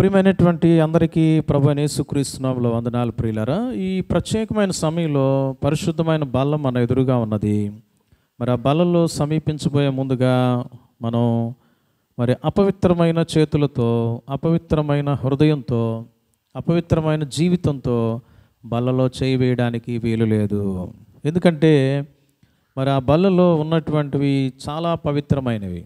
ప్రియమైనటువంటి అందరికీ ప్రభువైన యేసుక్రీస్తు నామములో వందనాలు ప్రియులారా. ఈ ప్రత్యేకమైన సమయంలో పరిశుద్ధమైన బల్ల మన ఎదురుగా ఉన్నది. మరి ఆ బల్లలో సమీపించబోయే ముందుగా మనం అపవిత్రమైన చేతులతో, అపవిత్రమైన హృదయంతో, అపవిత్రమైన జీవితంతో బల్లలో చేయి వేయడానికి వీలు లేదు. ఎందుకంటే ఆ బల్లలో ఉన్నటువంటివి చాలా పవిత్రమైనవి.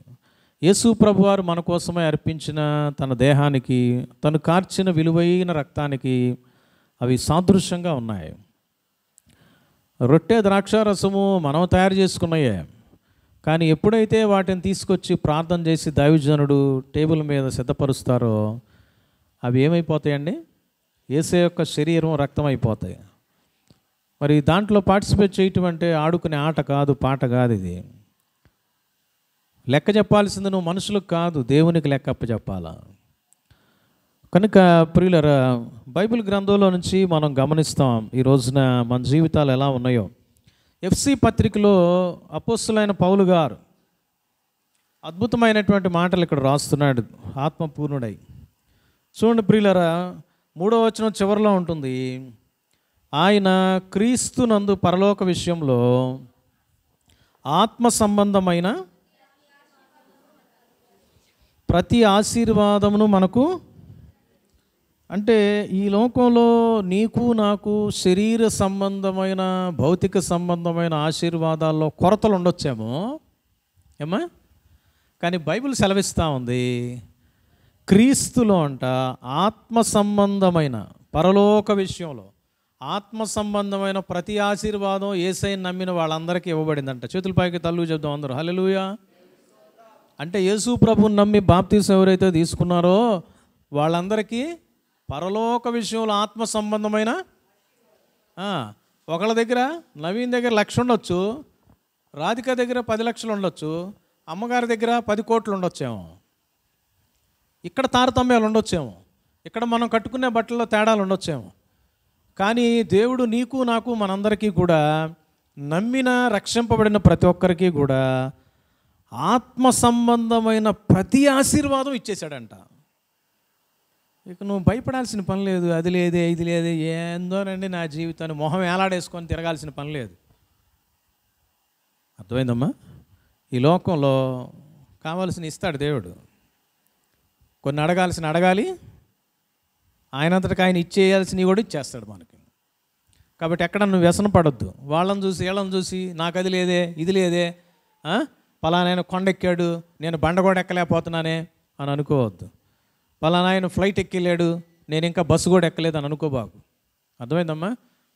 యేసు ప్రభువారు మన కోసమే అర్పించిన తన దేహానికి, తను కార్చిన విలువైన రక్తానికి అవి సాదృశ్యంగా ఉన్నాయి. రొట్టె ద్రాక్షారసము మనం తయారు చేసుకున్నాయే, కానీ ఎప్పుడైతే వాటిని తీసుకొచ్చి ప్రార్థన చేసి దైవజనుడు టేబుల్ మీద సిద్ధపరుస్తారో అవి ఏమైపోతాయండి? యేసే యొక్క శరీరం, రక్తం అయిపోతాయి. మరి దాంట్లో పార్టిసిపేట్ చేయటం అంటే ఆడుకునే ఆట కాదు, పాట కాదు. ఇది లెక్క చెప్పాల్సింది నువ్వు మనుషులకు కాదు, దేవునికి లెక్క అప్పచెప్పాలా. కనుక ప్రియులరా, బైబిల్ గ్రంథంలో నుంచి మనం గమనిస్తాం ఈ రోజున మన జీవితాలు ఎలా ఉన్నాయో. ఎఫ్సి పత్రికలో అపోస్తలుడైన పౌలు గారు అద్భుతమైనటువంటి మాటలు ఇక్కడ రాస్తున్నాడు, ఆత్మపూర్ణుడై. చూడండి ప్రియులరా, 3వ వచనం చివరిలో ఉంటుంది, ఆయన క్రీస్తునందు పరలోక విషయంలో ఆత్మ సంబంధమైన ప్రతి ఆశీర్వాదమును మనకు, అంటే ఈ లోకంలో నీకు నాకు శరీర సంబంధమైన, భౌతిక సంబంధమైన ఆశీర్వాదాల్లో కొరతలు ఉండొచ్చేమో ఏమా, కానీ బైబిల్ సెలవిస్తూ ఉంది క్రీస్తులో అంట ఆత్మ సంబంధమైన పరలోక విషయంలో ఆత్మ సంబంధమైన ప్రతి ఆశీర్వాదం యేసయ్యను నమ్మిన వాళ్ళందరికీ ఇవ్వబడిందంట. చేతుల పైకి తల్లు చెప్దాం అందరూ హల్లెలూయా. అంటే యేసు ప్రభువుని నమ్మి బాప్తీసం ఎవరైతే తీసుకున్నారో వాళ్ళందరికీ పరలోక విషయంలో ఆత్మ సంబంధమైన, ఒకళ్ళ దగ్గర నవీన్ దగ్గర 1,00,000 ఉండొచ్చు, రాధిక దగ్గర 10 లక్షలు ఉండొచ్చు, అమ్మగారి దగ్గర 10 కోట్లు ఉండొచ్చేమో. ఇక్కడ తారతమ్యాలు ఉండొచ్చేమో, ఇక్కడ మనం కట్టుకునే బట్టల్లో తేడాలు ఉండొచ్చేమో. కానీ దేవుడు నీకు నాకు మనందరికీ కూడా, నమ్మిన రక్షింపబడిన ప్రతి ఒక్కరికి కూడా ఆత్మ సంబంధమైన ప్రతి ఆశీర్వాదం ఇచ్చేశాడంట. ఇక నువ్వు భయపడాల్సిన పని లేదు, అది లేదే ఇది లేదే ఏందోనండి నా జీవితాన్ని మొహం ఏలాడేసుకొని తిరగాల్సిన పని లేదు. అర్థమైందమ్మా? ఈ లోకంలో కావాల్సిన ఇస్తాడు దేవుడు, కొన్ని అడగాల్సిన అడగాలి, ఆయనంతటికి ఆయన ఇచ్చేయాల్సినవి కూడా ఇచ్చేస్తాడు మనకి. కాబట్టి ఎక్కడ నువ్వు వ్యసన పడొద్దు. వాళ్ళని చూసి వీళ్ళని చూసి నాకు అది లేదే ఇది లేదే, పలానాయన కొండెక్కాడు నేను బండ కూడా ఎక్కలేకపోతున్నానే అని అనుకోవద్దు. పలానాయన ఫ్లైట్ ఎక్కిలేడు నేను ఇంకా బస్సు కూడా ఎక్కలేదు అని అనుకోబాకు. అర్థమైందమ్మా?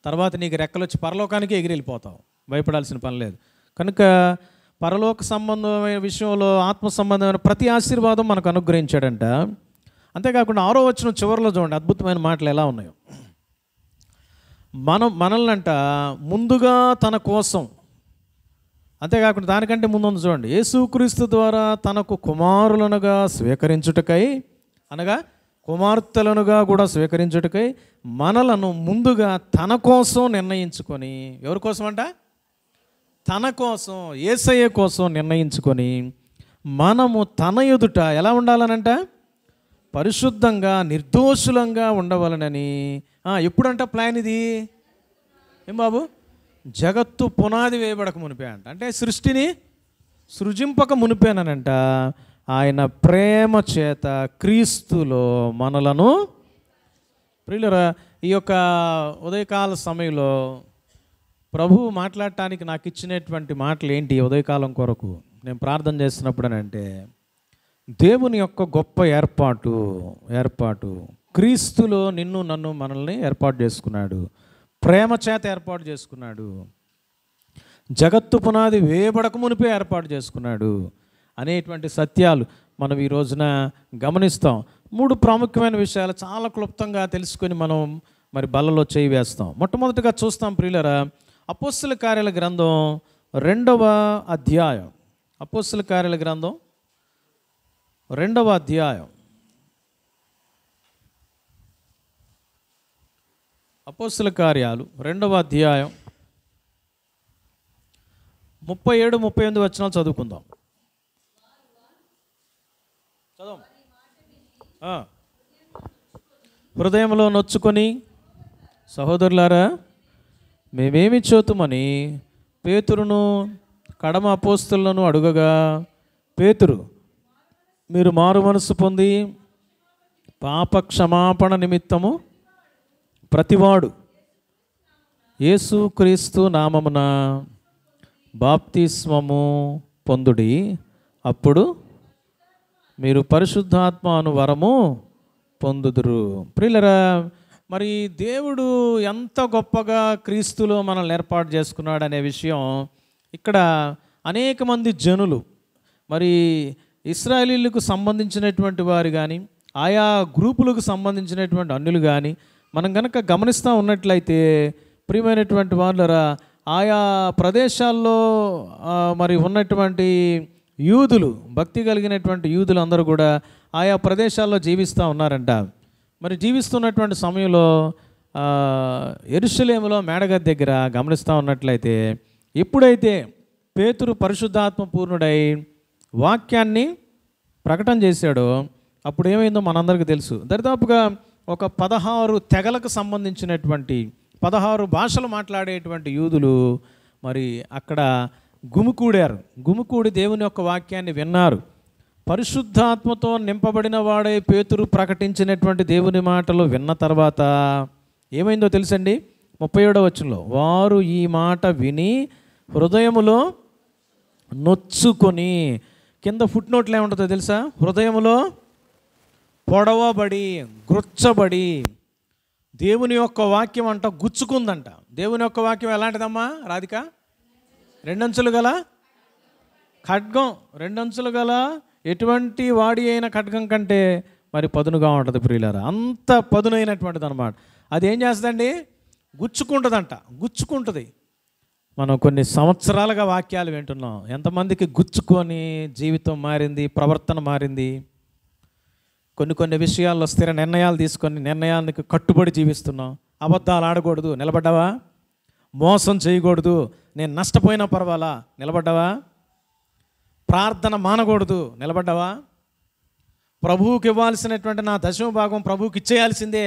తర్వాత నీకు రెక్కలు వచ్చి పరలోకానికి ఎగిరెళ్ళిపోతావు, భయపడాల్సిన పని లేదు. కనుక పరలోక సంబంధమైన విషయంలో ఆత్మ సంబంధమైన ప్రతి ఆశీర్వాదం మనకు అనుగ్రహించాడంట. అంతేకాకుండా 6వ వచనం చివరిలో చూడండి అద్భుతమైన మాటలు ఎలా ఉన్నాయో. మనల్ని అంట ముందుగా తన కోసం, అంతేకాకుండా దానికంటే ముందు చూడండి, యేసుక్రీస్తు ద్వారా తనకు కుమారులనుగా స్వీకరించుటకై, అనగా కుమార్తెలనుగా కూడా స్వీకరించుటకై మనలను ముందుగా తన కోసం నిర్ణయించుకొని, ఎవరి కోసం అంట? తన కోసం, యేసయ్య కోసం నిర్ణయించుకొని మనము తన ఎదుట ఎలా ఉండాలనంట? పరిశుద్ధంగా నిర్దోషులంగా ఉండవలనని. ఎప్పుడంట ప్లాన్ ఇది? ఏం బాబు? జగత్తు పునాది వేయబడక మునిపే అంట. అంటే సృష్టిని సృజింపక మునిపేనంట ఆయన ప్రేమ చేత క్రీస్తులో మనలను. ప్రియులరా, ఈ యొక్క ఉదయకాల సమయంలో ప్రభువు మాట్లాడటానికి నాకు ఇచ్చినటువంటి మాటలు ఏంటి? ఉదయకాలం కొరకు నేను ప్రార్థన చేస్తున్నప్పుడు అంటే, దేవుని యొక్క గొప్ప ఏర్పాటు క్రీస్తులో నిన్ను నన్ను మనల్ని ఏర్పాటు చేసుకున్నాడు, ప్రేమ చేత ఏర్పాటు చేసుకున్నాడు, జగత్తు పునాది వేయబడక మునిపే ఏర్పాటు చేసుకున్నాడు అనేటువంటి సత్యాలు మనం ఈ రోజున గమనిస్తాం. 3 ప్రాముఖ్యమైన విషయాలు చాలా క్లుప్తంగా తెలుసుకొని మనం బల్లలో చేయి వేస్తాం. మొట్టమొదటిగా చూస్తాం ప్రియులరా, అపోస్తల కార్యాల గ్రంథం 2వ అధ్యాయం. అపోస్తల కార్యాల గ్రంథం 2వ అధ్యాయం. అపోస్తల కార్యాలు 2వ అధ్యాయం 37-38 వచనాలు చదువుకుందాం. చదవం. హృదయంలో నొచ్చుకొని, సహోదరులారా మేమేమి చూతుమని పేతురును కడమ అపోస్తలులను అడుగగా, పేతురు మీరు మారు మనసు పొంది పాప క్షమాపణ నిమిత్తము ప్రతివాడు యేసుక్రీస్తు నామమున బాప్తిస్మము పొందుడి, అప్పుడు మీరు పరిశుద్ధాత్మ అను వరము పొందుదురు. ప్రియులరా, మరి దేవుడు ఎంత గొప్పగా క్రీస్తులో మనల్ని ఏర్పాటు చేసుకున్నాడు అనే విషయం ఇక్కడ అనేక మంది జనులు, మరి ఇశ్రాయేలీయులకు సంబంధించినటువంటి వారు కానీ, ఆయా గ్రూపులకు సంబంధించినటువంటి అన్యులు కానీ మనం కనుక గమనిస్తూ ఉన్నట్లయితే, ప్రియమైనటువంటి వాళ్ళరా, ఆయా ప్రదేశాల్లో మరి ఉన్నటువంటి యూదులు, భక్తి కలిగినటువంటి యూదులు అందరూ కూడా ఆయా ప్రదేశాల్లో జీవిస్తూ ఉన్నారంట. మరి జీవిస్తున్నటువంటి సమయంలో యెరూషలేములో మేడగది దగ్గర గమనిస్తూ ఉన్నట్లయితే, ఎప్పుడైతే పేతురు పరిశుద్ధాత్మ పూర్ణుడై వాక్యాన్ని ప్రకటన చేశాడో అప్పుడు ఏమైందో మనందరికీ తెలుసు. దరిదాపుగా ఒక 16 తెగలకు సంబంధించినటువంటి 16 భాషలు మాట్లాడేటువంటి యూదులు మరి అక్కడ గుమికూడారు. గుమికూడి దేవుని యొక్క వాక్యాన్ని విన్నారు. పరిశుద్ధాత్మతో నింపబడిన వాడే పేతురు ప్రకటించినటువంటి దేవుని మాటలు విన్న తర్వాత ఏమైందో తెలుసండి? 37వ వచనంలో, వారు ఈ మాట విని హృదయములో నొచ్చుకొని, కింద ఫుట్ నోట్లో ఏముంటుందో తెలుసా? హృదయములో పొడవబడి, గుచ్చబడి, దేవుని యొక్క వాక్యం అంట గుచ్చుకుందంట. దేవుని యొక్క వాక్యం ఎలాంటిదమ్మా రాధిక? 2 అంచులు గల ఖడ్గం. 2 అంచులు గల ఎటువంటి వాడి అయిన ఖడ్గం కంటే మరి పదునుగా ఉంటుంది ప్రియులారా. అంత పదునైనటువంటిది అనమాట. అది ఏం చేస్తుందండి? గుచ్చుకుంటుందంట. గుచ్చుకుంటుంది. మనం కొన్ని సంవత్సరాలుగా వాక్యాలు వింటున్నాం. ఎంతమందికి గుచ్చుకొని జీవితం మారింది, ప్రవర్తన మారింది. కొన్ని విషయాల్లో స్థిర నిర్ణయాలు తీసుకొని నిర్ణయానికి కట్టుబడి జీవిస్తున్నాం. అబద్ధాలు ఆడకూడదు, నిలబడ్డావా? మోసం చేయకూడదు, నేను నష్టపోయినా పర్వాలా, నిలబడ్డావా? ప్రార్థన మానకూడదు, నిలబడ్డావా? ప్రభువుకి ఇవ్వాల్సినటువంటి నా 10వ భాగం ప్రభువుకి ఇచ్చేయాల్సిందే,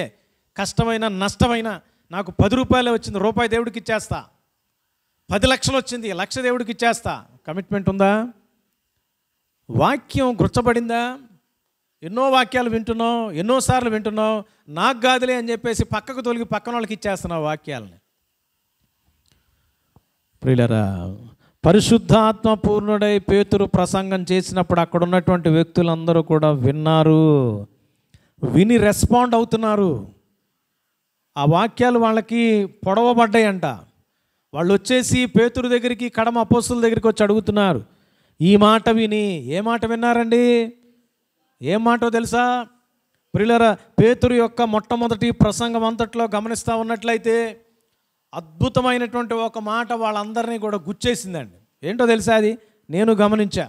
కష్టమైన నష్టమైన. నాకు 10 రూపాయలే వచ్చింది, రూపాయి దేవుడికి ఇచ్చేస్తా. 10 లక్షలు వచ్చింది, 1,00,000 దేవుడికి ఇచ్చేస్తా. కమిట్మెంట్ ఉందా? వాక్యం గుర్చబడిందా? ఎన్నో వాక్యాలు వింటున్నావు, ఎన్నోసార్లు వింటున్నావు, నాకు కాదులే అని చెప్పేసి పక్కకు తొలగి పక్కన వాళ్ళకి ఇచ్చేస్తున్నావు వాక్యాలని. ప్రియులరా, పరిశుద్ధాత్మ పూర్ణుడై పేతురు ప్రసంగం చేసినప్పుడు అక్కడ ఉన్నటువంటి వ్యక్తులందరూ కూడా విన్నారు, విని రెస్పాండ్ అవుతున్నారు. ఆ వాక్యాలు వాళ్ళకి పొడవబడ్డాయంట. వాళ్ళు వచ్చేసి పేతురు దగ్గరికి, కడమ అపోస్తలుల దగ్గరికి వచ్చి అడుగుతున్నారు. ఈ మాట విని, ఏ మాట విన్నారండి? ఏం మాటో తెలుసా ప్రియులారా? పేతురు యొక్క మొట్టమొదటి ప్రసంగం అంతట్లో గమనిస్తూ ఉన్నట్లయితే అద్భుతమైనటువంటి ఒక మాట వాళ్ళందరినీ కూడా గుచ్చేసిందండి. ఏంటో తెలుసా? అది నేను గమనించా.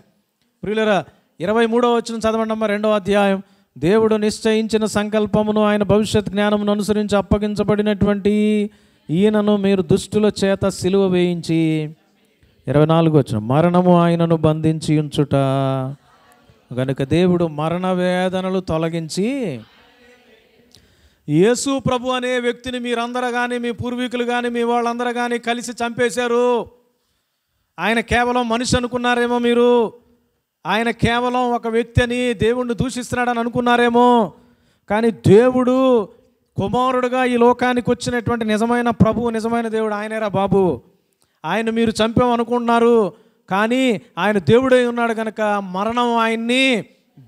ప్రియులారా, 23వ వచనం చదవండి అమ్మ. 2వ అధ్యాయం. దేవుడు నిశ్చయించిన సంకల్పమును ఆయన భవిష్యత్ జ్ఞానమును అనుసరించి అప్పగించబడినటువంటి ఈయనను మీరు దుష్టుల చేత సిలువ వేయించి, 24వ వచనం, మరణము ఆయనను బంధించి ఉంచుట గనుక దేవుడు మరణ వేదనలు తొలగించి యేసు ప్రభు అనే వ్యక్తిని మీరందరూ కానీ, మీ పూర్వీకులు కానీ, మీ వాళ్ళందరూ కానీ కలిసి చంపేశారు. ఆయన కేవలం మనిషి అనుకున్నారేమో మీరు. ఆయన కేవలం ఒక వ్యక్తి అని దేవుణ్ణి దూషిస్తున్నాడని అనుకున్నారేమో. కానీ దేవుడు కుమారుడుగా ఈ లోకానికి వచ్చినటువంటి నిజమైన ప్రభువు, నిజమైన దేవుడు ఆయనేరా బాబు. ఆయన మీరు చంపామనుకుంటున్నారు, కానీ ఆయన దేవుడై ఉన్నాడు కనుక మరణం ఆయన్ని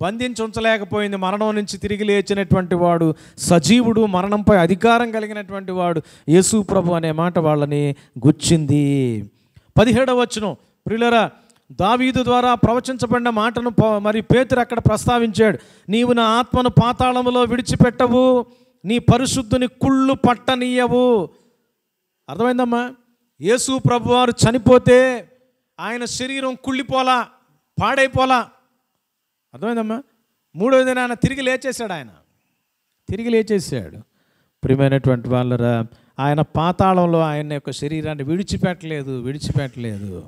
బంధించి ఉంచలేకపోయింది. మరణం నుంచి తిరిగి లేచినటువంటి వాడు సజీవుడు, మరణంపై అధికారం కలిగినటువంటి వాడు యేసు ప్రభు అనే మాట వాళ్ళని గుచ్చింది. 17వ వచనం. ప్రియులారా, దావీదు ద్వారా ప్రవచించబడిన మాటను మరి పేతురు అక్కడ ప్రస్తావించాడు. నీవు నా ఆత్మను పాతాళములో విడిచిపెట్టవు, నీ పరిశుద్ధుని కుళ్ళు పట్టనీయవు. అర్థమైందమ్మా? యేసు ప్రభు వారు చనిపోతే ఆయన శరీరం కుళ్ళిపోలా, పాడైపోలా. అర్థమైందమ్మా? 3వ దినాన ఆయన తిరిగి లేచేశాడు. ఆయన తిరిగి లేచేశాడు. ప్రియమైనటువంటి వాళ్ళరా, ఆయన పాతాళంలో ఆయన యొక్క శరీరాన్ని విడిచిపెట్టలేదు.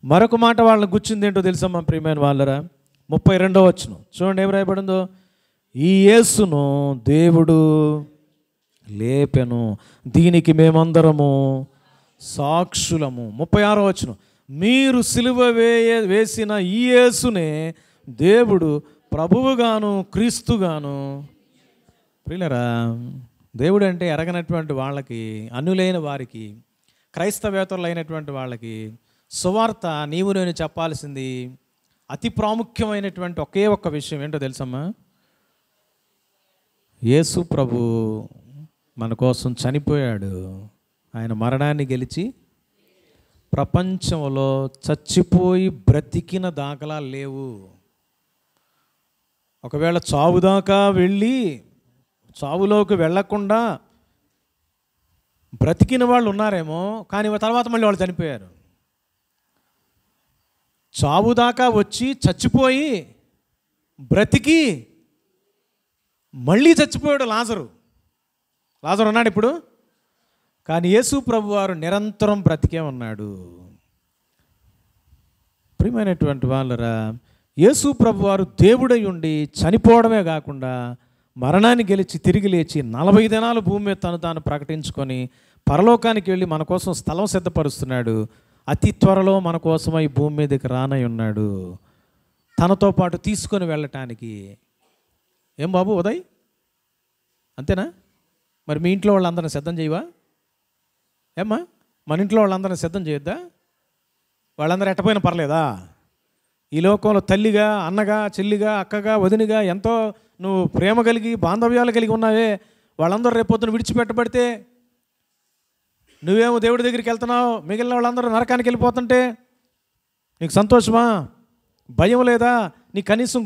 మరొక మాట వాళ్ళని గుచ్చింది ఏంటో తెలుసమ్మా ప్రియమైన వాళ్ళరా? 32వ వచనం చూడండి, ఏం రాయబడిందో. ఈ యేసును దేవుడు లేపెను, దీనికి మేమందరము సాక్షులము. 36వ వచనం, మీరు సిలువ వేసిన ఈ యేసునే దేవుడు ప్రభువుగాను క్రీస్తుగాను. ప్రియులరా, దేవుడు అంటే ఎరగనటువంటి వాళ్ళకి, అన్యులైన వారికి, క్రైస్తవేతరులు అయినటువంటి వాళ్ళకి సువార్త నీవు నేను చెప్పాల్సింది అతి ప్రాముఖ్యమైనటువంటి ఒకే ఒక్క విషయం ఏంటో తెలుసమ్మా? యేసు ప్రభు మన కోసం చనిపోయాడు. ఆయన మరణాన్ని గెలిచి ప్రపంచంలో చచ్చిపోయి బ్రతికిన దాఖలాలు లేవు. ఒకవేళ చావు దాకా వెళ్ళి చావులోకి వెళ్ళకుండా బ్రతికిన వాళ్ళు ఉన్నారేమో, కానీ తర్వాత మళ్ళీ వాళ్ళు చనిపోయారు. చావు దాకా వచ్చి చచ్చిపోయి బ్రతికి మళ్ళీ చచ్చిపోయాడు లాజరు ఉన్నాడు ఇప్పుడు. కానీ యేసు ప్రభు వారు నిరంతరం బ్రతికే ఉన్నాడు. ప్రియమైనటువంటి వాళ్ళరా, యేసు ప్రభు వారు దేవుడై ఉండి చనిపోవడమే కాకుండా మరణాన్ని గెలిచి తిరిగి లేచి 40 దినాలు భూమి మీద తాను ప్రకటించుకొని పరలోకానికి వెళ్ళి మన కోసం స్థలం సిద్ధపరుస్తున్నాడు. అతి త్వరలో మన కోసం ఈ భూమి మీదకి రానై ఉన్నాడు, తనతో పాటు తీసుకొని వెళ్ళటానికి. ఏం బాబు ఉదయ్, అంతేనా? మరి మీ ఇంట్లో వాళ్ళందరిని సిద్ధం చేయవా? ఏమ్మా, మన ఇంట్లో వాళ్ళందరిని సిద్ధం చేయొద్దా? వాళ్ళందరూ ఎట్టపోయినా పర్లేదా? ఈ లోకంలో తల్లిగా, అన్నగా, చెల్లిగా, అక్కగా, వదినిగా ఎంతో నువ్వు ప్రేమ కలిగి బాంధవ్యాలు కలిగి ఉన్నావే, వాళ్ళందరూ రేపొద్దున విడిచిపెట్టబడితే నువ్వేమో దేవుడి దగ్గరికి వెళ్తున్నావు, మిగిలిన వాళ్ళందరూ నరకానికి వెళ్ళిపోతుంటే నీకు సంతోషమా? భయం లేదా? నీ కనీసం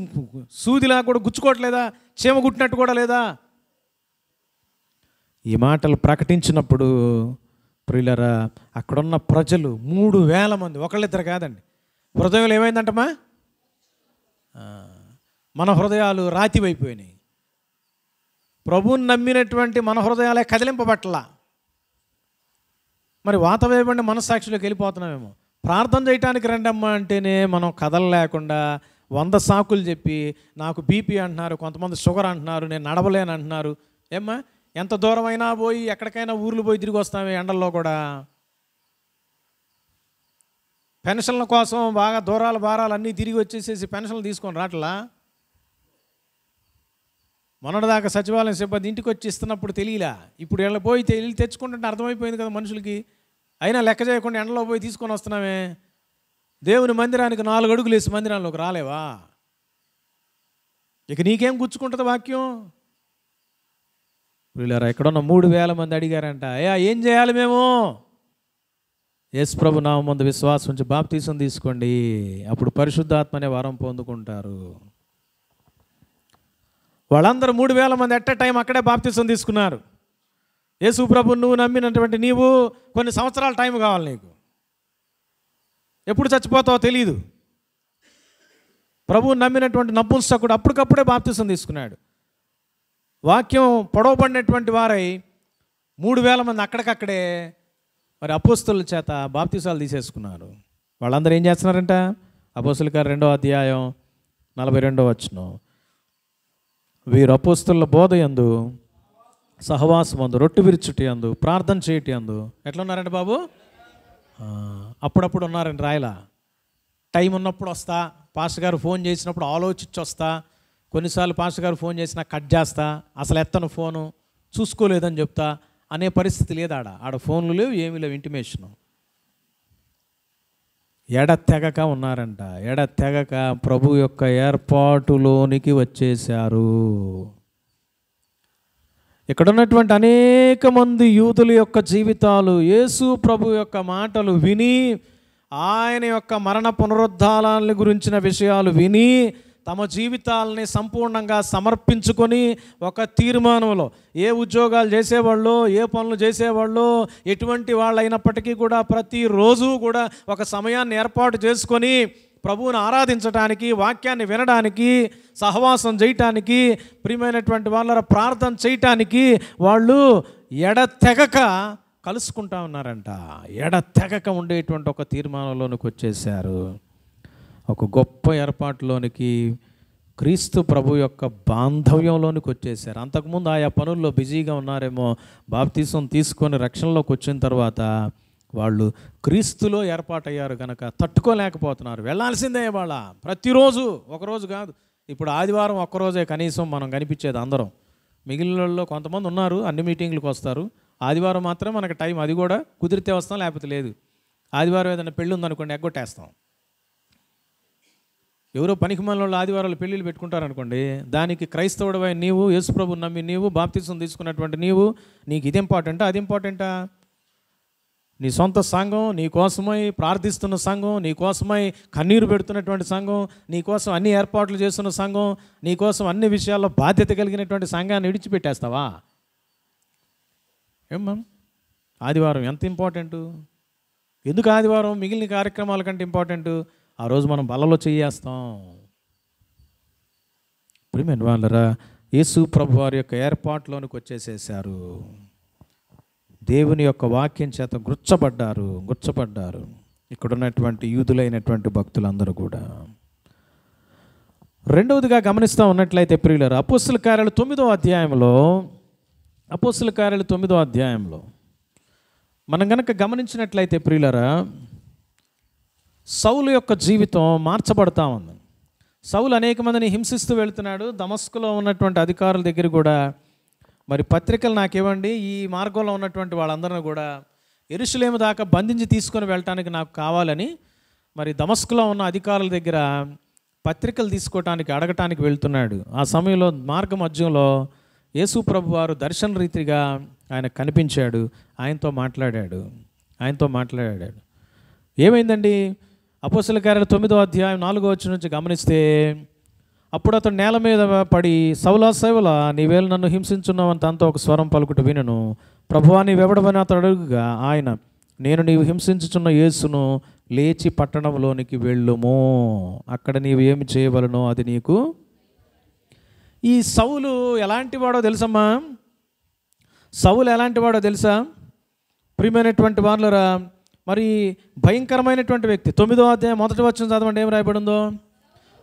సూదిలా కూడా గుచ్చుకోవట్లేదా? చీమ గుట్టినట్టు కూడా లేదా? ఈ మాటలు ప్రకటించినప్పుడు ప్రియులరా, అక్కడున్న ప్రజలు 3,000 మంది, ఒకళ్ళిద్దరు కాదండి, హృదయంలో ఏమైందంటమ్మా? మన హృదయాలు రాతివైపోయినాయి. ప్రభువుని నమ్మినటువంటి మన హృదయాలే కదిలింపబట్టలా. మరి వాత వేయబడిన మనస్సాక్షిలోకి వెళ్ళిపోతున్నామేమో. ప్రార్థన చేయడానికి రండమ్మా అంటేనే మనం కదలలేకుండా 100 సాకులు చెప్పి, నాకు బీపీ అంటున్నారు, కొంతమంది షుగర్ అంటున్నారు, నేను నడవలేను అంటున్నారు. ఏమ్మా, ఎంత దూరమైనా పోయి ఎక్కడికైనా ఊర్లు పోయి తిరిగి వస్తామే ఎండల్లో కూడా. పెన్షన్ల కోసం బాగా దూరాలు భారాలు అన్నీ తిరిగి వచ్చేసేసి పెన్షన్లు తీసుకొని రాట్లా. మొన్నటిదాకా సచివాలయం సిబ్బంది ఇంటికి వచ్చి ఇస్తున్నప్పుడు తెలియలా, ఇప్పుడు వీళ్ళ పోయి తెచ్చుకుంటుంటే అర్థమైపోయింది కదా మనుషులకి. అయినా లెక్క చేయకుండా ఎండలో పోయి తీసుకొని వస్తున్నామే. దేవుని మందిరానికి 4 అడుగులు వేసి మందిరంలోకి రాలేవా? ఇక నీకేం గుచ్చుకుంటుంది వాక్యం? వీళ్ళారా, ఎక్కడున్న 3,000 మంది అడిగారంట, ఏం చేయాలి మేము? యేసు ప్రభు నామం ముందు విశ్వాసం ఉంచి బాప్తీసం తీసుకోండి, అప్పుడు పరిశుద్ధాత్మ అనే వరం పొందుకుంటారు. వాళ్ళందరూ 3,000 మంది ఎట్ టైం అక్కడే బాప్తీసం తీసుకున్నారు. యేసు ప్రభు నువ్వు నమ్మినటువంటి నీవు కొన్ని సంవత్సరాల టైం కావాలి నీకు, ఎప్పుడు చచ్చిపోతావో తెలియదు. ప్రభువు నమ్మినటువంటి నపుంసకుడు అప్పటికప్పుడే బాప్తీసం తీసుకున్నాడు. వాక్యం పొడవబడినటువంటి వారై 3,000 మంది అక్కడికక్కడే మరి అపోస్తలుల చేత బాప్తీసాలు తీసేసుకున్నారు. వాళ్ళందరూ ఏం చేస్తున్నారంట? అపోస్తలుల కార్యం 2వ అధ్యాయం 42వ వచనం, వీరు అపోస్తలుల బోధ యందు, సహవాసమందు, రొట్టె విరుచుటి యందు, ప్రార్థన చేయటి యందు ఎట్లా ఉన్నారంట బాబు? అప్పుడప్పుడు ఉన్నారండి. రాయలా, టైం ఉన్నప్పుడు వస్తా, పాస్టర్ గారు ఫోన్ చేసినప్పుడు ఆలోచించి వస్తా, కొన్నిసార్లు పాస్టర్ గారు ఫోన్ చేసినా కట్ చేస్తా, అసలు ఎత్తను ఫోను, చూసుకోలేదని చెప్తా అనే పరిస్థితి లేదు. ఆడ ఫోన్లు లేవు, ఏమీ లేవు, ఇంటిమేషను. ఎడతెగక ఉన్నారంట. ఎడతెగక ప్రభు యొక్క ఏర్పాటులోనికి వచ్చేశారు. ఇక్కడ ఉన్నటువంటి అనేక మంది యూదుల యొక్క జీవితాలు యేసు ప్రభు యొక్క మాటలు విని, ఆయన యొక్క మరణ పునరుద్ధానాల గురించిన విషయాలు విని తమ జీవితాలని సంపూర్ణంగా సమర్పించుకొని ఒక తీర్మానంలో, ఏ ఉద్యోగాలు చేసేవాళ్ళు, ఏ పనులు చేసేవాళ్ళు, ఎటువంటి వాళ్ళు అయినప్పటికీ కూడా ప్రతిరోజు కూడా ఒక సమయాన్ని ఏర్పాటు చేసుకొని ప్రభువుని ఆరాధించడానికి, వాక్యాన్ని వినడానికి, సహవాసం చేయటానికి, ప్రియమైనటువంటి వాళ్ళ ప్రార్థన చేయటానికి వాళ్ళు ఎడతెగక కలుసుకుంటా ఉన్నారంట. ఎడతెగక ఉండేటువంటి ఒక తీర్మానంలోనికి వచ్చేసారు. ఒక గొప్ప ఏర్పాటులోనికి క్రీస్తు ప్రభు యొక్క బాంధవ్యంలోనికి వచ్చేసారు. అంతకుముందు ఆయా పనుల్లో బిజీగా ఉన్నారేమో. బాప్తీసం తీసుకొని రక్షణలోకి వచ్చిన తర్వాత వాళ్ళు క్రీస్తులో ఏర్పాటయ్యారు కనుక తట్టుకోలేకపోతున్నారు. వెళ్ళాల్సిందే వాళ్ళ ప్రతిరోజు, ఒకరోజు కాదు. ఇప్పుడు ఆదివారం ఒక్కరోజే కనీసం మనం కనిపించేది అందరం. మిగిలిన కొంతమంది ఉన్నారు, అన్ని మీటింగ్లకు వస్తారు. ఆదివారం మాత్రం మనకు టైం, అది కూడా కుదిరితే వస్తాం, లేకపోతే లేదు. ఆదివారం ఏదైనా పెళ్ళి ఉందనుకోండి, ఎగ్గొట్టేస్తాం. ఎవరో పనికి మన వాళ్ళు ఆదివారాలు పెళ్ళిళ్ళు పెట్టుకుంటారనుకోండి, దానికి క్రైస్తవుడవై నీవు, యేసుప్రభుని నమ్మి నీవు, బాప్తిసం తీసుకున్నటువంటి నీవు, నీకు ఇది ఇంపార్టెంటా అది ఇంపార్టెంటా? నీ సొంత సంఘం, నీ కోసమై ప్రార్థిస్తున్న సంఘం, నీ కోసమై కన్నీరు పెడుతున్నటువంటి సంఘం, నీ కోసం అన్ని ఏర్పాట్లు చేస్తున్న సంఘం, నీ కోసం అన్ని విషయాల్లో బాధ్యత కలిగినటువంటి సంఘాన్ని విడిచిపెట్టేస్తావా? ఏమ్మా, ఆదివారం ఎంత ఇంపార్టెంటు? ఎందుకు ఆదివారం మిగిలిన కార్యక్రమాల కంటే ఇంపార్టెంటు? ఆ రోజు మనం బలలో చేయేస్తాం. ప్రియమైన వాళ్ళరా, యేసు ప్రభు వారి యొక్క ఏర్పాట్లోనికి వచ్చేసేసారు. దేవుని యొక్క వాక్యం చేత గుర్చబడ్డారు. ఇక్కడ ఉన్నటువంటి యూదులైనటువంటి భక్తులందరూ కూడా. రెండవదిగా గమనిస్తూ ఉన్నట్లయితే ప్రియులారా, అపోస్తల కార్యాలు 9వ అధ్యాయంలో మనం కనుక గమనించినట్లయితే ప్రియులారా, సౌలు యొక్క జీవితం మార్చబడతా ఉంది. సౌలు అనేక మందిని హింసిస్తూ వెళుతున్నాడు. దమస్కులో ఉన్నటువంటి అధికారుల దగ్గర కూడా మరి పత్రికలు నాకివ్వండి, ఈ మార్గంలో ఉన్నటువంటి వాళ్ళందరినీ కూడా యెరూషలేము దాకా బంధించి తీసుకొని వెళ్ళటానికి నాకు కావాలని మరి దమస్కులో ఉన్న అధికారుల దగ్గర పత్రికలు తీసుకోవటానికి అడగటానికి వెళ్తున్నాడు. ఆ సమయంలో మార్గ మధ్యంలో యేసు ప్రభు వారు దర్శన రీతిగా ఆయన కనిపించాడు, ఆయనతో మాట్లాడాడు. ఏమైందండి? అపోస్తల కార్యాలు 9వ అధ్యాయం 4వ వచనం నుంచి గమనిస్తే, అప్పుడు అతడు నేల మీద పడి, సౌలా నీవేళ నన్ను హింసించున్నావని తనతో ఒక స్వరం పలుకుట వినను. ప్రభువా నీవెవడవని అతడు అడుగుగా ఆయన, నేను నీవు హింసించుచున్న యేసును, లేచి పట్టణంలోనికి వెళ్ళుము, అక్కడ నీవు ఏమి చేయవలనో అది నీకు. ఈ సౌలు ఎలాంటి వాడో తెలుసమ్మా? ప్రియమైనటువంటి వాళ్ళరా, మరి భయంకరమైనటువంటి వ్యక్తి. 9వ అధ్యాయం 1వ వచనం చదవండి, ఏం రాయబడిందో?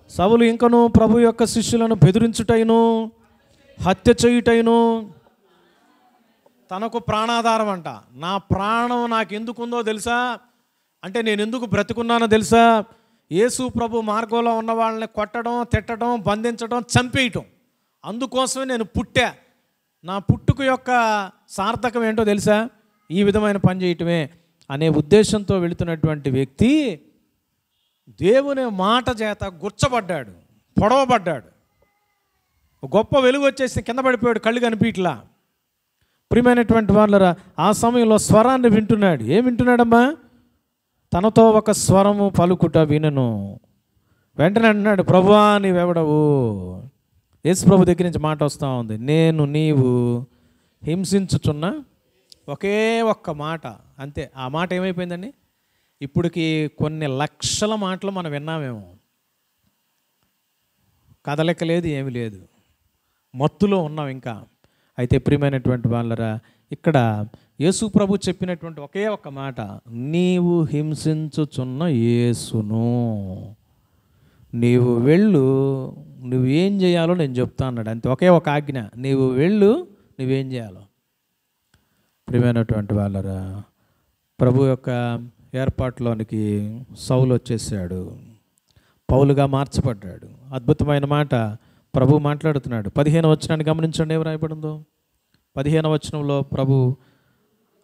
సౌలు ఇంకను ప్రభు యొక్క శిష్యులను బెదిరించుటైను, హత్య చేయుటైను తనకు ప్రాణాధారం అంట. నా ప్రాణం నాకు ఎందుకుందో తెలుసా? అంటే నేను ఎందుకు బ్రతుకున్నానో తెలుసా? యేసు ప్రభు మార్గంలో ఉన్న వాళ్ళని కొట్టడం, తిట్టడం, బంధించడం, చంపేయటం. అందుకోసమే నేను పుట్టా. నా పుట్టుక యొక్క సార్థకం ఏంటో తెలుసా? ఈ విధమైన పని చేయటమే అనే ఉద్దేశంతో వెళుతున్నటువంటి వ్యక్తి దేవుని మాట చేత గుర్చబడ్డాడు, పొడవబడ్డాడు. గొప్ప వెలుగు వచ్చేసి కింద పడిపోయాడు, కళ్ళు కనిపించట్లా. ప్రియమైనటువంటి వాళ్ళరా, ఆ సమయంలో స్వరాన్ని వింటున్నాడు. ఏం వింటున్నాడమ్మా? తనతో ఒక స్వరము పలుకుట వినను. వెంటనే అంటున్నాడు, ప్రభువా నీవెవడవు? యేసు ప్రభు దగ్గర నుంచి మాట వస్తూ ఉంది, నేను నీవు హింసించుచున్న ఒకే ఒక్క మాట, అంతే. ఆ మాట ఏమైపోయిందండి? ఇప్పటికి కొన్ని లక్షల మాటలు మనం విన్నామేమో. కదలిక లేదు, ఏమి లేదు, మత్తులో ఉన్నాం ఇంకా. అయితే ప్రియమైనటువంటి వాళ్ళరా, ఇక్కడ యేసు ప్రభు చెప్పినటువంటి ఒకే ఒక్క మాట, నీవు హింసించుచున్న యేసును, నీవు వెళ్ళు, నువ్వేం చేయాలో నేను చెప్తా అన్నాడు. అంతే, ఒకే ఒక ఆజ్ఞ, నీవు వెళ్ళు, నువ్వేం చేయాలో. ప్రియమైనటువంటి వాళ్ళరా, ప్రభు యొక్క ఏర్పాటులోనికి సౌలు వచ్చేసాడు, పౌలుగా మార్చబడ్డాడు. అద్భుతమైన మాట ప్రభు మాట్లాడుతున్నాడు. 15వ వచనాన్ని గమనించండి, ఏం రాయబడిందో? 15వ వచనంలో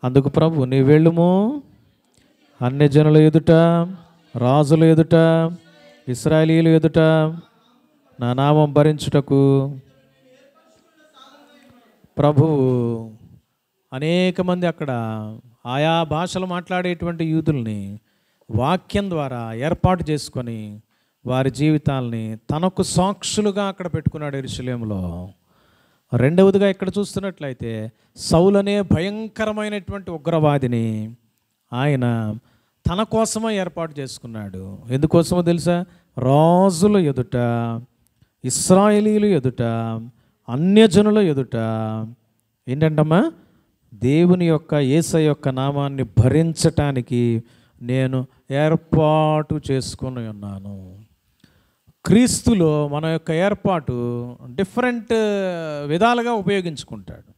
అందుకు ప్రభు, నీ వెళ్ళుము, అన్య జనుల ఎదుట, రాజుల ఎదుట, ఇశ్రాయేలీయుల ఎదుట నా నామం భరించుటకు. ప్రభువు అనేక మంది అక్కడ ఆయా భాషలు మాట్లాడేటువంటి యూదుల్ని వాక్యం ద్వారా ఏర్పాటు చేసుకొని వారి జీవితాల్ని తనకు సాక్షులుగా అక్కడ పెట్టుకున్నాడు యెరూషలేములో. రెండవదిగా ఇక్కడ చూస్తున్నట్లయితే సౌలు అనే భయంకరమైనటువంటి ఉగ్రవాదిని ఆయన తన కోసమే ఏర్పాటు చేసుకున్నాడు. ఎందుకోసమో తెలుసా? రాజుల ఎదుట, ఇశ్రాయేలీయుల ఎదుట, అన్యజనుల ఎదుట ఏంటంటమ్మా, దేవుని యొక్క యేసయ్య యొక్క నామాన్ని భరించటానికి నేను ఏర్పాటు చేసుకొని ఉన్నాను. క్రీస్తులో మన యొక్క ఏర్పాటు డిఫరెంట్ విధాలుగా ఉపయోగించుకుంటాడు.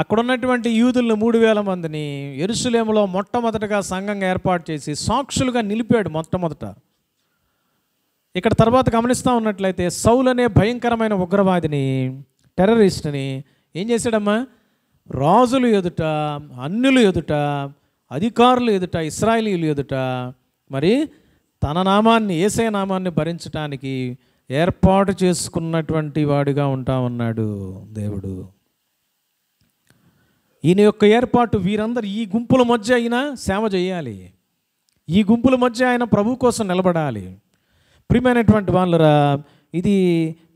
అక్కడ ఉన్నటువంటి యూదులను 3,000 మందిని యెరూషలేములో మొట్టమొదటగా సంఘంగా ఏర్పాటు చేసి సాక్షులుగా నిలిపాడు మొట్టమొదట. ఇక్కడ తర్వాత గమనిస్తూ ఉన్నట్లయితే సౌలు అనే భయంకరమైన ఉగ్రవాదిని, టెర్రరిస్ట్ని ఏం చేశాడమ్మా? రాజులు ఎదుట, అన్యులు ఎదుట, అధికారులు ఎదుట, ఇశ్రాయేలీయులు ఎదుట మరి తన నామాన్ని, యేసయ్య నామాన్ని భరించటానికి ఏర్పాటు చేసుకున్నటువంటి వాడిగా ఉంటా ఉన్నాడు దేవుడు. ఈయన యొక్క ఏర్పాటు వీరందరూ ఈ గుంపుల మధ్య ఆయన సేవ చేయాలి. ఈ గుంపుల మధ్య ఆయన ప్రభు కోసం నిలబడాలి. ప్రియమైనటువంటి వాళ్ళరా, ఇది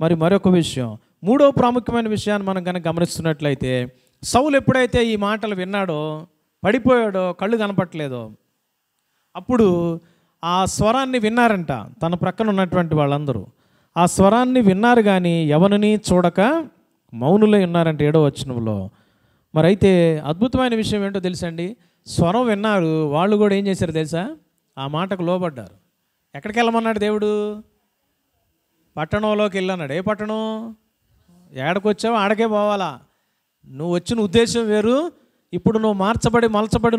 మరి మరొక విషయం. మూడో ప్రాముఖ్యమైన విషయాన్ని మనం కనుక గమనిస్తున్నట్లయితే, సౌలు ఎప్పుడైతే ఈ మాటలు విన్నాడో, పడిపోయాడో, కళ్ళు కనపట్లేదో, అప్పుడు ఆ స్వరాన్ని విన్నారంట తన ప్రక్కన ఉన్నటువంటి వాళ్ళందరూ. ఆ స్వరాన్ని విన్నారు కానీ ఎవరిని చూడక మౌనులై ఉన్నారంట 7వ వచనంలో. మరి అయితే అద్భుతమైన విషయం ఏంటో తెలుసండి, స్వరం విన్నారు, వాళ్ళు కూడా ఏం చేశారు తెలుసా? ఆ మాటకు లోబడ్డారు. ఎక్కడికి వెళ్ళమన్నాడు దేవుడు? పట్టణంలోకి వెళ్ళన్నాడు. ఏ పట్టణం? ఏడకు వచ్చావు ఆడకే పోవాలా. నువ్వు వచ్చిన ఉద్దేశం వేరు, ఇప్పుడు నువ్వు మలచబడి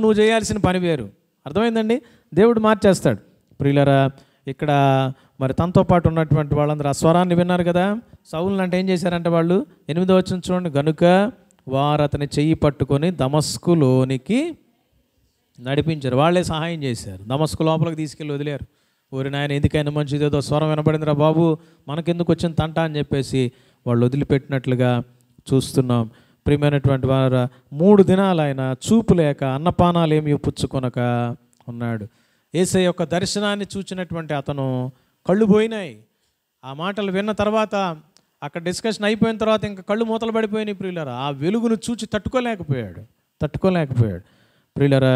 నువ్వు చేయాల్సిన పని వేరు. అర్థమైందండి? దేవుడు మార్చేస్తాడు. ప్రియులరా, ఇక్కడ మరి తనతో పాటు ఉన్నటువంటి వాళ్ళందరూ ఆ స్వరాన్ని విన్నారు కదా. సౌలుని అంటే ఏం చేశారంటే వాళ్ళు 8వ వచనం చూడండి. గనుక వారు అతని చెయ్యి పట్టుకొని దమస్కులోనికి నడిపించారు. వాళ్ళే సహాయం చేశారు. దమస్కు లోపలికి తీసుకెళ్ళి వదిలేరు. ఊరి నాయన ఎందుకైనా మంచిది, ఏదో స్వరం వినపడిందిరా బాబు, మనకెందుకు వచ్చిన తంట అని చెప్పేసి వాళ్ళు వదిలిపెట్టినట్లుగా చూస్తున్నాం. ప్రియమైనటువంటి వారు, 3 దినాలు ఆయన చూపు లేక అన్నపానాలు ఏమీ పుచ్చుకొనక ఉన్నాడు. యేసయ్య యొక్క దర్శనాన్ని చూచినటువంటి అతను కళ్ళు పోయినాయి. ఆ మాటలు విన్న తర్వాత అక్కడ డిస్కషన్ అయిపోయిన తర్వాత ఇంకా కళ్ళు మూతలు పడిపోయినాయి. ప్రియులరా, ఆ వెలుగును చూచి తట్టుకోలేకపోయాడు. ప్రియులరా,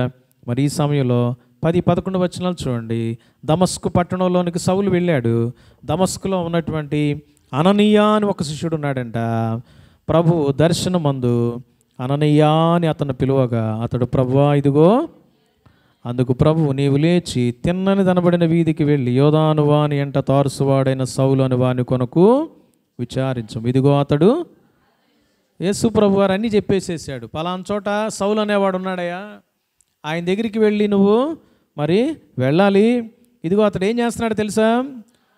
మరి ఈ సమయంలో 10-11 వచనాలు చూడండి. దమస్కు పట్టణంలోనికి సౌలు వెళ్ళాడు. దమస్కులో ఉన్నటువంటి అననీయ అని ఒక శిష్యుడు ఉన్నాడంట. ప్రభు దర్శనమందు అననీయ అని అతను పిలువగా అతడు, ప్రభువా ఇదిగో. అందుకు ప్రభు, నీవు లేచి తిన్నని దనబడిన వీధికి వెళ్ళి యోదాను వాని ఎంట తారుసువాడైన సౌలు అని వాని కొనకు విచారించు. ఇదిగో అతడు. యేసు ప్రభు వారు అన్నీ చెప్పేసేసాడు. పలానా చోట సౌలు అనేవాడు ఉన్నాడయ్యా, ఆయన దగ్గరికి వెళ్ళి నువ్వు మరి వెళ్ళాలి. ఇదిగో అతడు ఏం చేస్తున్నాడు తెలుసా?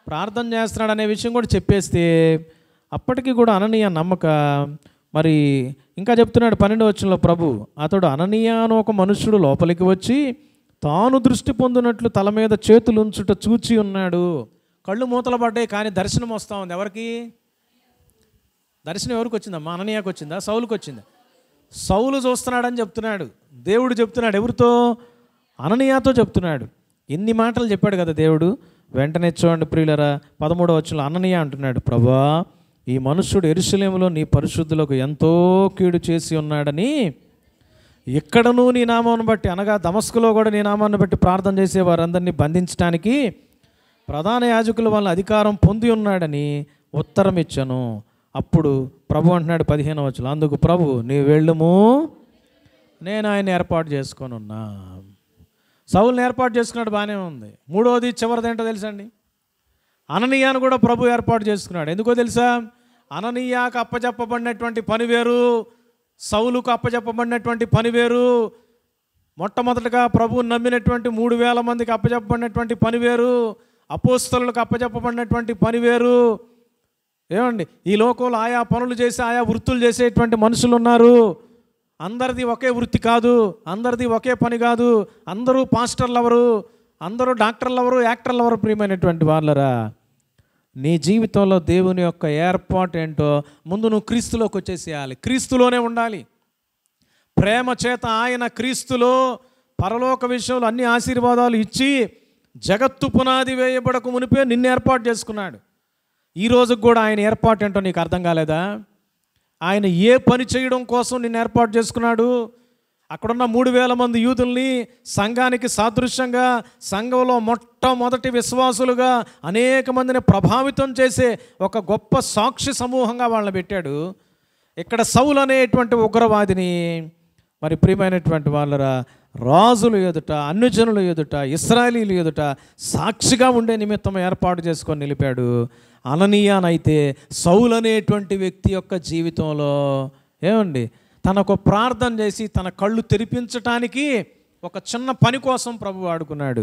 ప్రార్థన చేస్తున్నాడు అనే విషయం కూడా చెప్పేస్తే అప్పటికి కూడా అననీయ నమ్మక మరి ఇంకా చెప్తున్నాడు 12వ వచనంలో ప్రభు, అతడు అననీయ అని ఒక మనుష్యుడు లోపలికి వచ్చి తాను దృష్టి పొందినట్లు తల మీద చేతులు ఉంచుట చూచి ఉన్నాడు. కళ్ళు మూతలు పడ్డాయి కానీ దర్శనం వస్తూ ఉంది. ఎవరికి దర్శనం? ఎవరికి వచ్చిందమ్మా? అననీయాకు వచ్చిందా? సౌలుకి వచ్చిందా? సౌలు చూస్తున్నాడని చెప్తున్నాడు దేవుడు. చెప్తున్నాడు ఎవరితో? అననీయాతో చెప్తున్నాడు. ఎన్ని మాటలు చెప్పాడు కదా దేవుడు. వెంటనే చూడండి ప్రియులరా, 13వ వచనంలో అననీయ అంటున్నాడు, ప్రభువా ఈ మనుష్యుడు యెరూషలేములో నీ పరిశుద్ధులకు ఎంతో కీడు చేసి ఉన్నాడని ఇక్కడను నీ నామాన్ని బట్టి, అనగా దమస్కులో కూడా నీ నామాన్ని బట్టి ప్రార్థన చేసే వారందరినీ బంధించడానికి ప్రధాన యాజకుల వల్ల అధికారం పొంది ఉన్నాడని ఉత్తరం ఇచ్చాను. అప్పుడు ప్రభు అంటున్నాడు 15వ వచనం, అందుకు ప్రభు, నీ వెళ్ళుము, నేను ఆయన ఏర్పాటు చేసుకొని ఉన్నా. సౌలుని ఏర్పాటు చేసుకున్నాడు, బాగానే ఉంది. 3వది చివరిది ఏంటో తెలుసండి, అననీయాను కూడా ప్రభు ఏర్పాటు చేసుకున్నాడు. ఎందుకో తెలుసా? అననీయాకు అప్పచెప్పబడినటువంటి పని వేరు, సౌలుకు అప్పచెప్పబడినటువంటి పని వేరు. మొట్టమొదటిగా ప్రభువు నమ్మినటువంటి 3,000 మందికి అప్పచెప్పబడినటువంటి పని వేరు, అపోస్తలులకు అప్పచెప్పబడినటువంటి పని వేరు. ఏమండి, ఈ లోకంలో ఆయా పనులు చేసి ఆయా వృత్తులు చేసేటువంటి మనుషులు ఉన్నారు. అందరిది ఒకే వృత్తి కాదు, అందరిది ఒకే పని కాదు. అందరూ పాస్టర్లు ఎవరు, అందరూ డాక్టర్లు ఎవరు, యాక్టర్లు ఎవరు. ప్రియమైనటువంటి వాళ్ళరా, నీ జీవితంలో దేవుని యొక్క ఏర్పాటు ఏంటో ముందు నువ్వు క్రీస్తులోకి వచ్చేసేయాలి. క్రీస్తులోనే ఉండాలి. ప్రేమ చేత ఆయన క్రీస్తులో పరలోక విషయంలో అన్ని ఆశీర్వాదాలు ఇచ్చి జగత్తు పునాది వేయబడక మునిపే నిన్ను ఏర్పాటు చేసుకున్నాడు. ఈ రోజుకి కూడా ఆయన ఏర్పాటు ఏంటో నీకు అర్థం కాలేదా? ఆయన ఏ పని చేయడం కోసం నిన్ను ఏర్పాటు చేసుకున్నాడు? అక్కడున్న 3,000 మంది యూదుల్ని సంఘానికి సాదృశ్యంగా, సంఘంలో మొట్టమొదటి విశ్వాసులుగా అనేక మందిని ప్రభావితం చేసే ఒక గొప్ప సాక్షి సమూహంగా వాళ్ళని పెట్టాడు. ఇక్కడ సౌలు అనేటువంటి ఉగ్రవాదిని మరి ప్రియమైనటువంటి వాళ్ళరా రాజుల ఎదుట, అన్యజనుల ఎదుట, ఇశ్రాయేలీయుల ఎదుట సాక్షిగా ఉండే నిమిత్తం ఏర్పాటు చేసుకొని నిలిపాడు. అననీయానైతే సౌలు అనేటువంటి వ్యక్తి యొక్క జీవితంలో ఏమండి తనకు ప్రార్థన చేసి తన కళ్ళు తెరిపించటానికి ఒక చిన్న పని కోసం ప్రభు వాడుకున్నాడు.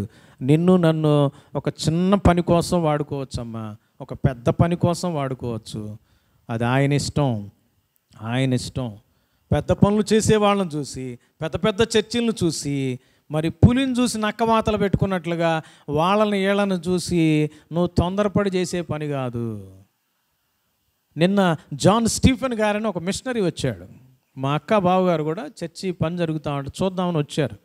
నిన్ను నన్ను ఒక చిన్న పని కోసం వాడుకోవచ్చమ్మా, ఒక పెద్ద పని కోసం వాడుకోవచ్చు. అది ఆయన ఇష్టం, ఆయన ఇష్టం. పెద్ద పనులు చేసే వాళ్ళని చూసి, పెద్ద పెద్ద చర్చిలను చూసి, మరి పులిని చూసి నక్కవాతలు పెట్టుకున్నట్లుగా వాళ్ళని ఏళ్ళను చూసి నువ్వు తొందరపడి చేసే పని కాదు. నిన్న జాన్ స్టీఫెన్ గారని ఒక మిషనరీ వచ్చాడు. మా అక్క బావగారు కూడా చర్చి పని జరుగుతూ ఉంటే చూద్దామని వచ్చారు.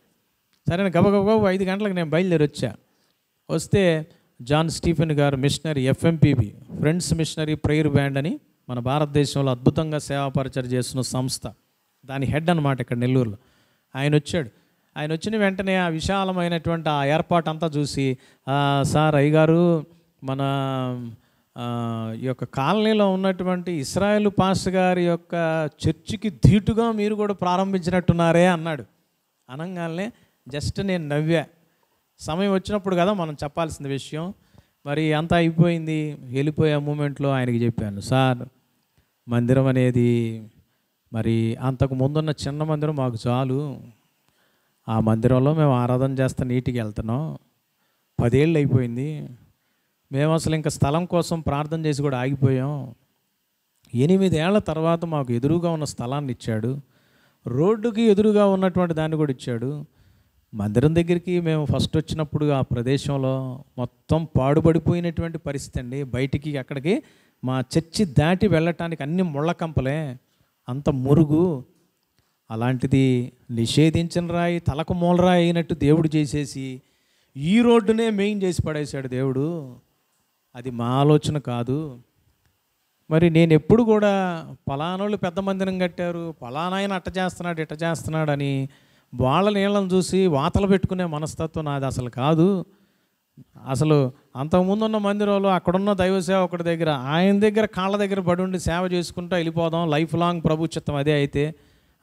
సరే గబగబా 5 గంటలకు నేను బయలుదేరి వస్తే జాన్ స్టీఫెన్ గారు missionary, FMPB friends missionary prayer band అని మన భారతదేశంలో అద్భుతంగా సేవా పరిచయం చేస్తున్న సంస్థ, దాని హెడ్ అన్నమాట ఇక్కడ నెల్లూరులో. ఆయన వచ్చాడు. ఆయన వచ్చిన వెంటనే ఆ విశాలమైనటువంటి ఆ ఏర్పాటు అంతా చూసి, సార్ అయ్యగారు, మన ఈ యొక్క కాలనీలో ఉన్నటువంటి ఇశ్రాయేలు పాస్టర్ గారి యొక్క చర్చికి ధీటుగా మీరు కూడా ప్రారంభించినట్టున్నారే అన్నాడు. అనగానే జస్ట్ నేను నవ్వా. సమయం వచ్చినప్పుడు కదా మనం చెప్పాల్సిన విషయం. మరి అంతా అయిపోయింది, వెళ్ళిపోయే మూమెంట్లో ఆయనకి చెప్పాను, సార్ మందిరం అనేది మరి అంతకు ముందున్న చిన్న మందిరం మాకు చాలు. ఆ మందిరంలో మేము ఆరాధన చేస్తా నీటికి వెళ్తున్నాం. 10 ఏళ్ళు అయిపోయింది. మేము అసలు ఇంకా స్థలం కోసం ప్రార్థన చేసి కూడా ఆగిపోయాం. 8 ఏళ్ల తర్వాత మాకు ఎదురుగా ఉన్న స్థలాన్ని ఇచ్చాడు, రోడ్డుకి ఎదురుగా ఉన్నటువంటి దాన్ని కూడా ఇచ్చాడు. మందిరం దగ్గరికి మేము ఫస్ట్ వచ్చినప్పుడు ఆ ప్రదేశంలో మొత్తం పాడుబడిపోయినటువంటి పరిస్థితి అండి. బయటికి అక్కడికి మా చర్చి దాటి వెళ్ళటానికి అన్ని ముళ్ళకంపలే, అంత మురుగు. అలాంటిది నిషేధించిన రాయి తలకు మూలరాయి అయినట్టు దేవుడు చేసేసి ఈ రోడ్డునే మెయిన్ చేసి పడేశాడు దేవుడు. అది మా ఆలోచన కాదు. మరి నేను ఎప్పుడు కూడా పలానోళ్ళు పెద్ద మందిరం కట్టారు, పలానాయన అట్ట చేస్తున్నాడు ఇట్ట చేస్తున్నాడు అని వాళ్ళ నీళ్ళను చూసి వాతలు పెట్టుకునే మనస్తత్వం నాది అసలు కాదు. అసలు అంతకుముందు ఉన్న మందిరంలో అక్కడున్న దైవ సేవకుడి దగ్గర, ఆయన దగ్గర కాళ్ళ దగ్గర పడి ఉండి సేవ చేసుకుంటూ వెళ్ళిపోదాం, లైఫ్ లాంగ్ ప్రభు చిత్తం అదే అయితే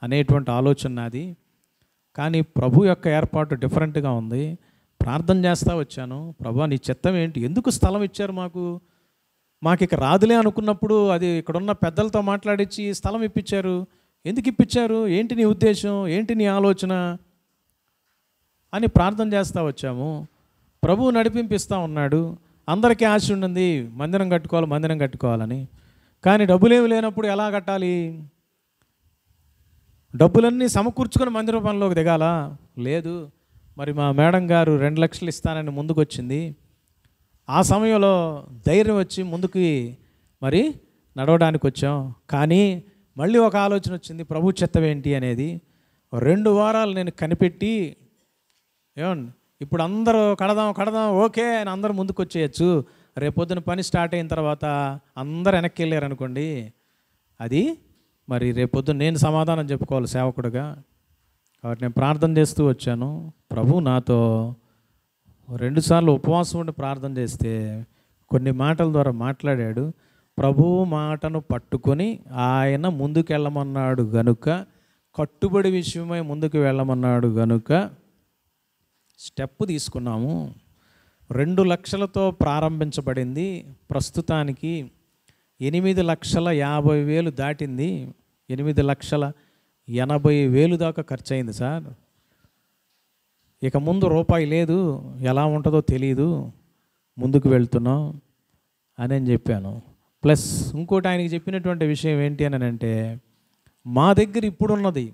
అనేటువంటి ఆలోచన నాది. కానీ ప్రభు యొక్క ఏర్పాటు డిఫరెంట్గా ఉంది. ప్రార్థన చేస్తూ వచ్చాను, ప్రభు నీ చిత్తం ఏంటి, ఎందుకు స్థలం ఇచ్చారు మాకు ఇక రాదులే అనుకున్నప్పుడు అది ఇక్కడున్న పెద్దలతో మాట్లాడించి స్థలం ఇప్పించారు. ఎందుకు ఇప్పించారు, ఏంటి నీ ఉద్దేశం, ఏంటి నీ ఆలోచన అని ప్రార్థన చేస్తూ వచ్చాము. ప్రభువు నడిపింపిస్తూ ఉన్నాడు. అందరికీ ఆశ ఉండింది మందిరం కట్టుకోవాలని. కానీ డబ్బులేమి లేనప్పుడు ఎలా కట్టాలి? డబ్బులన్నీ సమకూర్చుకొని మందిరం పనిలోకి దిగాలా? లేదు. మరి మా మేడం గారు 2 లక్షలు ఇస్తానని ముందుకు వచ్చింది. ఆ సమయంలో ధైర్యం వచ్చి ముందుకి మరి నడవడానికి వచ్చాం. కానీ మళ్ళీ ఒక ఆలోచన వచ్చింది, ప్రభు చిత్తం ఏంటి అనేది. 2 వారాలు నేను కనిపెట్టి, ఏమండి ఇప్పుడు అందరూ కడదాం ఓకే అని అందరూ ముందుకు వచ్చేయచ్చు. రేపొద్దున పని స్టార్ట్ అయిన తర్వాత అందరు వెనక్కి వెళ్ళారు అనుకోండి, అది మరి రేపొద్దున నేను సమాధానం చెప్పుకోవాలి సేవకుడుగా. కాబట్టి నేను ప్రార్థన చేస్తూ వచ్చాను. ప్రభు నాతో 2 సార్లు ఉపవాసం ఉండి ప్రార్థన చేస్తే కొన్ని మాటల ద్వారా మాట్లాడాడు. ప్రభువు మాటను పట్టుకొని ఆయన ముందుకు వెళ్ళమన్నాడు గనుక, కట్టుబడి విషయమై ముందుకు వెళ్ళమన్నాడు గనుక స్టెప్ తీసుకున్నాము. 2 లక్షలతో ప్రారంభించబడింది. ప్రస్తుతానికి 8,50,000 దాటింది. 8,80,000 దాకా ఖర్చు అయింది సార్. ఇక ముందు రూపాయి లేదు, ఎలా ఉంటుందో తెలియదు, ముందుకు వెళ్తున్నాం అని నేను చెప్పాను. ప్లస్ ఇంకోటి ఆయనకి చెప్పినటువంటి విషయం ఏంటి అని అంటే, మా దగ్గర ఇప్పుడున్నది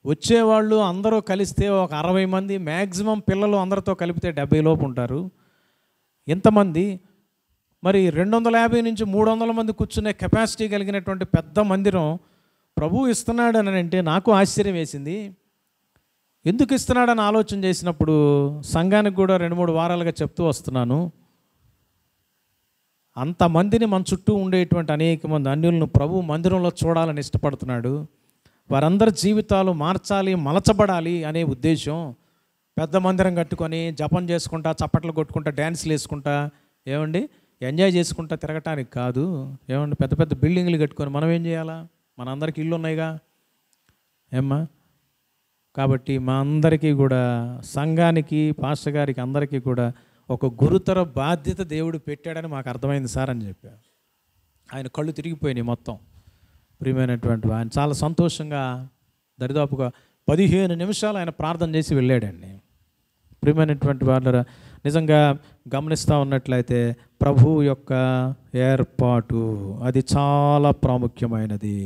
వచ్చేవాళ్ళు అందరూ కలిస్తే ఒక 60 మంది, మ్యాక్సిమం పిల్లలు అందరితో కలిపితే 70 లోపు ఉంటారు. ఇంతమంది మరి 250 నుంచి 300 మంది కూర్చునే కెపాసిటీ కలిగినటువంటి పెద్ద మందిరం ప్రభువు ఇస్తున్నాడు అని అంటే నాకు ఆశ్చర్యం వేసింది. ఎందుకు ఇస్తున్నాడని ఆలోచన చేసినప్పుడు సంఘానికి కూడా 2-3 వారాలుగా చెప్తూ వస్తున్నాను, అంతమందిని మన చుట్టూ ఉండేటువంటి అనేక మంది అన్యులను ప్రభు మందిరంలో చూడాలని ఇష్టపడుతున్నాడు. వారందరి జీవితాలు మార్చాలి, మలచబడాలి అనే ఉద్దేశం. పెద్ద మందిరం కట్టుకొని జపం చేసుకుంటా, చప్పట్లు కొట్టుకుంటా, డ్యాన్స్లు వేసుకుంటా, ఏమండి ఎంజాయ్ చేసుకుంటా తిరగటానికి కాదు. ఏమండి పెద్ద పెద్ద బిల్డింగ్లు కట్టుకొని మనం ఏం చేయాలా? మనందరికి ఇల్లు ఉన్నాయిగా ఏమ్మా. కాబట్టి మా అందరికీ కూడా, సంఘానికి, పాస్టర్ గారికి అందరికీ కూడా ఒక గురుతర బాధ్యత దేవుడు పెట్టాడని మాకు అర్థమైంది సార్ అని చెప్పారు. ఆయన కళ్ళు తిరిగిపోయినాయి మొత్తం. ప్రియమైనటువంటి ఆయన చాలా సంతోషంగా దరిదాపుగా 15 నిమిషాలు ఆయన ప్రార్థన చేసి వెళ్ళాడండి. ప్రియమైనటువంటి వాళ్ళ నిజంగా గమనిస్తూ ఉన్నట్లయితే ప్రభువు యొక్క ఏర్పాటు అది చాలా ప్రాముఖ్యమైనది.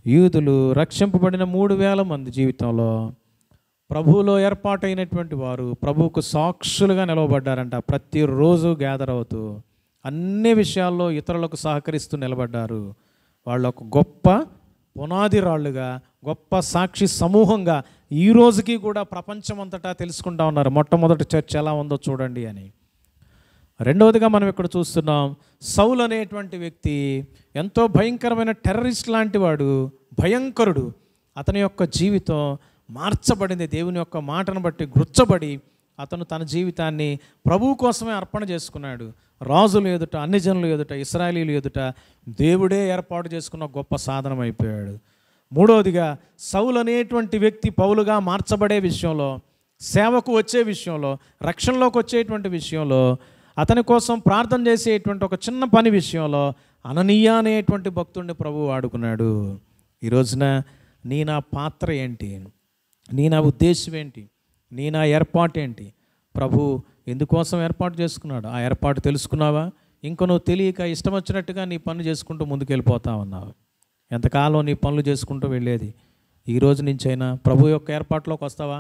యూదులు రక్షింపబడిన 3,000 మంది జీవితంలో ప్రభువులో ఏర్పాటైనటువంటి వారు ప్రభువుకు సాక్షులుగా నిలవబడ్డారంట. ప్రతిరోజు గ్యాదర్ అవుతూ అన్ని విషయాల్లో ఇతరులకు సహకరిస్తూ నిలబడ్డారు. వాళ్ళు ఒక గొప్ప పునాది రాళ్ళుగా, గొప్ప సాక్షి సమూహంగా ఈ రోజుకి కూడా ప్రపంచమంతటా తెలుసుకుంటా ఉన్నారు మొట్టమొదటి చర్చ్ ఎలా ఉందో చూడండి అని. రెండవదిగా మనం ఇక్కడ చూస్తున్నాం, సౌలు అనేటువంటి వ్యక్తి ఎంతో భయంకరమైన టెర్రరిస్ట్ లాంటి వాడు, భయంకరుడు. అతని యొక్క జీవితం మార్చబడింది. దేవుని యొక్క మాటను బట్టి గుర్చబడి అతను తన జీవితాన్ని ప్రభువు కోసమే అర్పణ చేసుకున్నాడు. రాజులు ఎదుట, అన్ని జనులు ఎదుట, ఇశ్రాయేలీలు ఎదుట దేవుడే ఏర్పాటు చేసుకున్న గొప్ప సాధనం అయిపోయాడు. మూడవదిగా సౌలు అనేటువంటి వ్యక్తి పౌలుగా మార్చబడే విషయంలో, సేవకు వచ్చే విషయంలో, రక్షణలోకి వచ్చేటువంటి విషయంలో, అతని కోసం ప్రార్థన చేసేటువంటి ఒక చిన్న పని విషయంలో అననీయ అనేటువంటి భక్తుడిని ప్రభువు వాడుకున్నాడు. ఈ రోజున నా పాత్ర ఏంటి, నా ఉద్దేశం ఏంటి, నా ఏర్పాటు ఏంటి, ప్రభు ఎందుకోసం ఏర్పాటు చేసుకున్నాడు, ఆ ఏర్పాటు తెలుసుకున్నావా? ఇంక నువ్వు తెలియక ఇష్టం వచ్చినట్టుగా నీ పనులు చేసుకుంటూ ముందుకు వెళ్ళిపోతా ఉన్నావు. ఎంతకాలం నీ పనులు చేసుకుంటూ వెళ్ళేది? ఈ రోజు నుంచైనా ప్రభు యొక్క ఏర్పాటులోకి వస్తావా?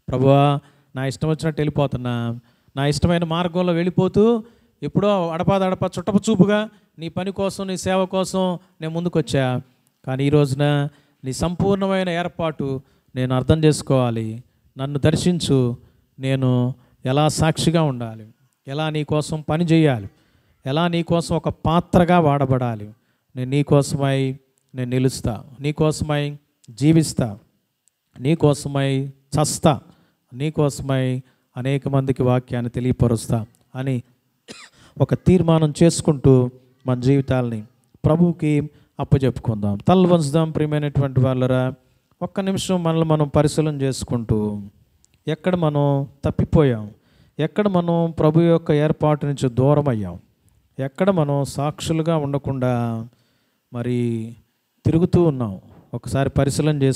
ప్రభువా, నా ఇష్టం వచ్చినట్టు వెళ్ళిపోతున్నా, నా ఇష్టమైన మార్గంలో వెళ్ళిపోతూ ఎప్పుడో అడప చుట్టపు చూపుగా నీ పని కోసం, నీ సేవ కోసం నేను ముందుకు వచ్చా. కానీ ఈ రోజున నీ సంపూర్ణమైన ఏర్పాటు నేను అర్థం చేసుకోవాలి. నన్ను దర్శించు, నేను ఎలా సాక్షిగా ఉండాలి, ఎలా నీ కోసం పని చేయాలి, ఎలా నీ కోసం ఒక పాత్రగా వాడబడాలి. నేను నీ కోసమై నేను నిలుస్తా, నీ కోసమై జీవిస్తా, నీ కోసమై చస్తా, నీ కోసమై అనేక మందికి వాక్యాన్ని తెలియపరుస్తా అని ఒక తీర్మానం చేసుకుంటూ మన జీవితాలని ప్రభువుకి అప్పచెప్పుకుందాం. తల వంచుదాం. ప్రియమైనటువంటి వాళ్ళరా, ఒక్క నిమిషం మనల్ని మనం పరిశీలన చేసుకుంటూ ఎక్కడ మనం తప్పిపోయాం, ఎక్కడ మనం ప్రభు యొక్క ఏర్పాటు నుంచి దూరం అయ్యాం, ఎక్కడ మనం సాక్షులుగా ఉండకుండా మరి తిరుగుతూ ఉన్నాం, ఒకసారి పరిశీలన చేసి